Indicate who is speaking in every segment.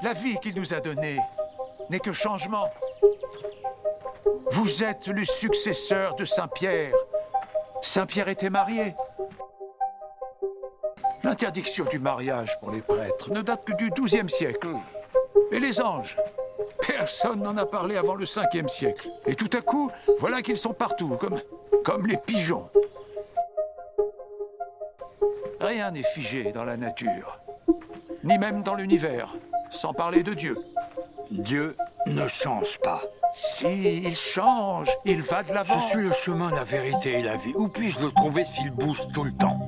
Speaker 1: La vie qu'il nous a donnée n'est que changement. Vous êtes le successeur de Saint-Pierre. Saint-Pierre était marié. L'interdiction du mariage pour les prêtres ne date que du XIIe siècle. Et les anges? Personne n'en a parlé avant le 5e siècle. Et tout à coup, voilà qu'ils sont partout, comme les pigeons. Rien n'est figé dans la nature, ni même dans l'univers, sans parler de Dieu.
Speaker 2: Dieu ne change pas.
Speaker 1: Si, il change, il va de l'avant.
Speaker 2: Je suis le chemin, la vérité et la vie. Où puis-je le trouver s'il bouge tout le temps?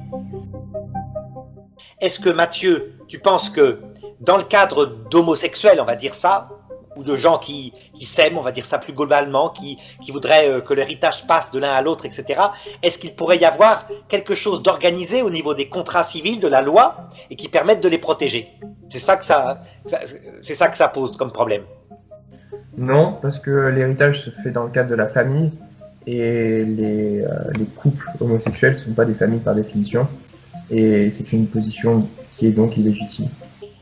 Speaker 3: Est-ce que, Mathieu, tu penses que dans le cadre d'homosexuels, on va dire ça, ou de gens qui s'aiment, on va dire ça plus globalement, qui voudraient que l'héritage passe de l'un à l'autre, etc., est-ce qu'il pourrait y avoir quelque chose d'organisé au niveau des contrats civils, de la loi, et qui permette de les protéger? C'est ça que ça pose comme problème.
Speaker 4: Non, parce que l'héritage se fait dans le cadre de la famille, et les couples homosexuels ne sont pas des familles par définition, et c'est une position qui est donc illégitime.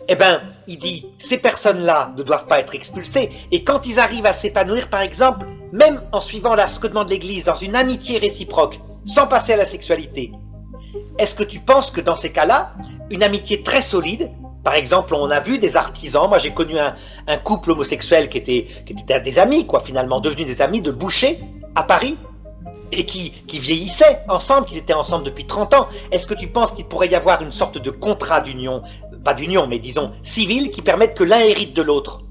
Speaker 3: Eh bien, il dit, ces personnes-là ne doivent pas être expulsées, et quand ils arrivent à s'épanouir, par exemple, même en suivant ce que demande l'Église, dans une amitié réciproque, sans passer à la sexualité, est-ce que tu penses que dans ces cas-là, une amitié très solide, par exemple, on a vu des artisans, moi j'ai connu un couple homosexuel qui était des amis, quoi, finalement, devenus des amis de bouchers à Paris, et qui vieillissaient ensemble, qui étaient ensemble depuis 30 ans. Est-ce que tu penses qu'il pourrait y avoir une sorte de contrat d'union, pas d'union, mais disons civil, qui permette que l'un hérite de l'autre?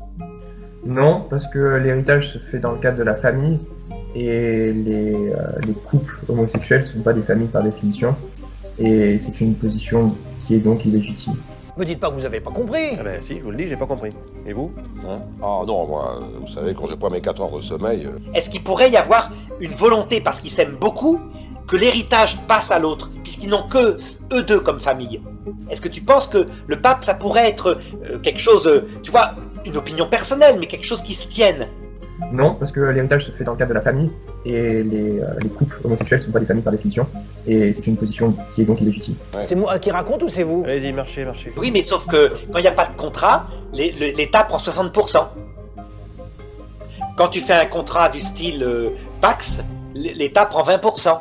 Speaker 4: Non, parce que l'héritage se fait dans le cadre de la famille, et les couples homosexuels ne sont pas des familles par définition, et c'est une position qui est donc illégitime.
Speaker 5: Me dites pas que vous avez pas compris.
Speaker 6: Ah ben si, je vous le dis, j'ai pas compris. Et vous?
Speaker 7: Ah non, moi, vous savez, quand j'ai pas mes 4 heures de sommeil...
Speaker 3: Est-ce qu'il pourrait y avoir une volonté, parce qu'ils s'aiment beaucoup, que l'héritage passe à l'autre, puisqu'ils n'ont que eux deux comme famille? Est-ce que tu penses que le pape, ça pourrait être quelque chose, tu vois, une opinion personnelle, mais quelque chose qui se tienne?
Speaker 4: Non, parce que l'héritage se fait dans le cadre de la famille, et les couples homosexuels ne sont pas des familles par définition, et c'est une position qui est donc illégitime.
Speaker 7: Ouais.
Speaker 5: C'est moi qui raconte ou c'est vous?
Speaker 6: Allez-y, marchez, marchez.
Speaker 3: Oui, mais sauf que quand il n'y a pas de contrat, l'État prend 60%. Quand tu fais un contrat du style Pax, l'État prend 20%.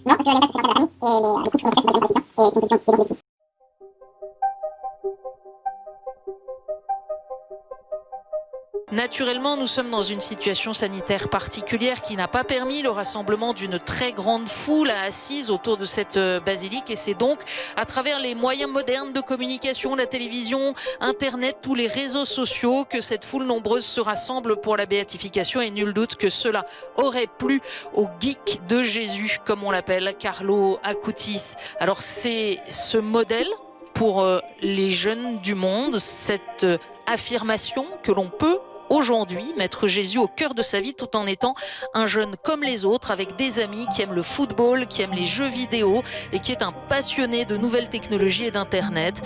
Speaker 8: Non, parce que l'héritage se fait dans la famille, et les couples homosexuels sont pas des familles par définition, et c'est une position qui est illégitime.
Speaker 9: Naturellement, nous sommes dans une situation sanitaire particulière qui n'a pas permis le rassemblement d'une très grande foule assise autour de cette basilique, et c'est donc à travers les moyens modernes de communication, la télévision, Internet, tous les réseaux sociaux, que cette foule nombreuse se rassemble pour la béatification, et nul doute que cela aurait plu au geek de Jésus, comme on l'appelle, Carlo Acutis. Alors c'est ce modèle pour les jeunes du monde, cette affirmation que l'on peut aujourd'hui mettre Jésus au cœur de sa vie tout en étant un jeune comme les autres, avec des amis qui aiment le football, qui aiment les jeux vidéo et qui est un passionné de nouvelles technologies et d'Internet.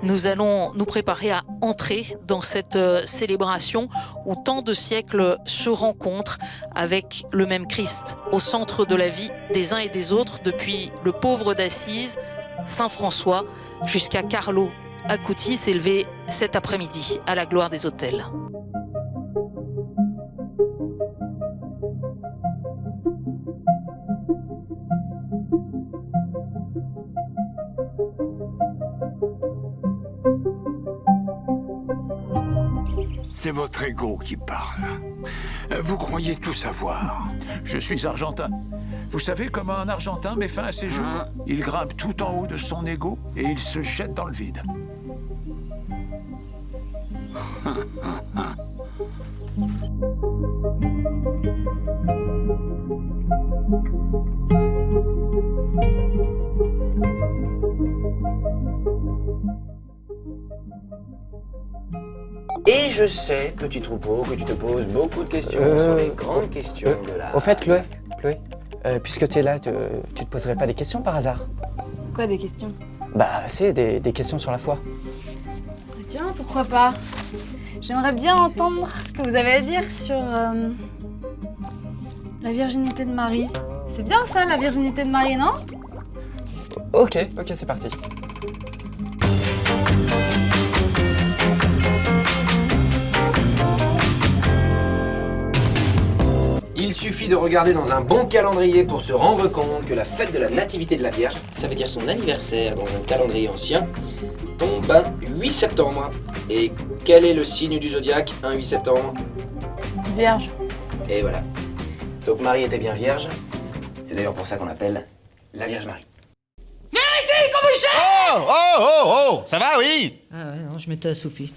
Speaker 9: Nous allons nous préparer à entrer dans cette célébration où tant de siècles se rencontrent avec le même Christ au centre de la vie des uns et des autres, depuis le pauvre d'Assise, Saint François, jusqu'à Carlo Acutis, élevé cet après-midi à la gloire des autels.
Speaker 2: C'est votre ego qui parle. Vous croyez tout savoir.
Speaker 1: Je suis argentin. Vous savez comment un Argentin met fin à ses jours? Il grimpe tout en haut de son ego et il se jette dans le vide.
Speaker 5: Et je sais, petit troupeau, que tu te poses beaucoup de questions sur les grandes questions de la...
Speaker 10: Au fait, Chloé, puisque tu es là, tu te poserais pas des questions par hasard?
Speaker 11: Quoi, des questions?
Speaker 10: Bah, c'est des questions sur la foi.
Speaker 11: Tiens, pourquoi pas? J'aimerais bien entendre ce que vous avez à dire sur la virginité de Marie. C'est bien ça, la virginité de Marie, non?
Speaker 10: Ok, c'est parti.
Speaker 5: suffit de regarder dans un bon calendrier pour se rendre compte que la fête de la nativité de la Vierge, ça veut dire son anniversaire dans un calendrier ancien, tombe un 8 septembre. Et quel est le signe du zodiaque, un 8 septembre?
Speaker 11: Vierge.
Speaker 5: Et voilà. Donc Marie était bien vierge. C'est d'ailleurs pour ça qu'on l'appelle la Vierge Marie.
Speaker 12: Oh, oh, oh, oh, ça va, oui?
Speaker 13: Ah ouais, non, je m'étais assoupi.